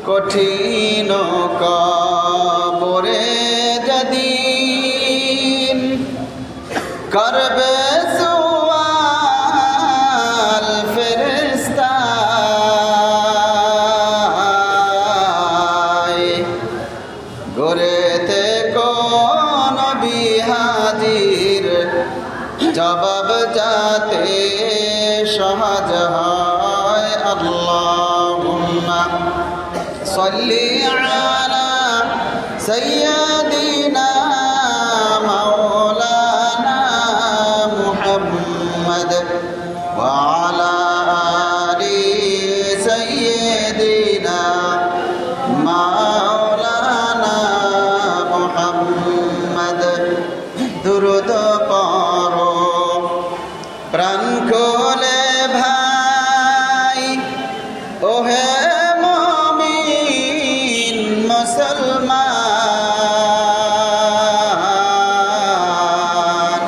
কঠিন কবরে যেদিন করবে সুয়াল ফেরেশতায় গরেতে কোন বিহাজির জবাব যাতে সহজ হয় আল্লাহুম্মা সাল্লি আলা সাইয়্যিদিনা মাওলানা মুহাম্মদ ওয়া আলা আলি সাইয়্যিদিনা মাওলানা মুহাম্মদ দুরূদ পড়ো প্রাণ খোলে ভাই ওহে মুমিন মুসলমান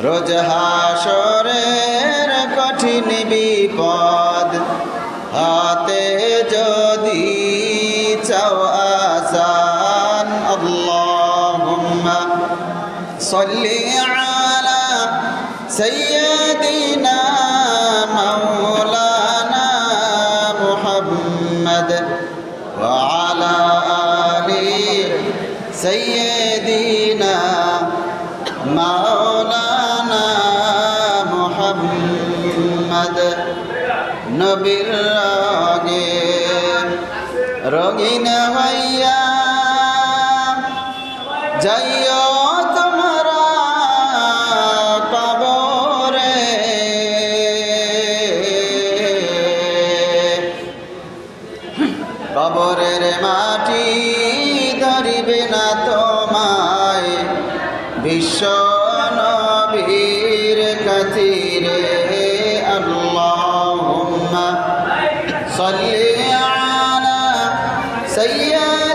রোজ হাসরের কঠিন বিপদ হাতে যদি চাও আসান আল্লাহুম্মা সাল্লি আলা সাইয়্যিদিনা মাওলানা মুহাম্মদ ওয়া আলা আলি সাইয়্যিদিনা মাওলানা মুহাম্মদ নবীর রাগে রঙিন হইয়া যাইও তোমরা কবরে কবরের মাটি ধরিবে না তোমায় বিশ্ব নবীর খাতিরে আল্লাহুম্মা সাল্লি আলা সাইয়্যিদিনা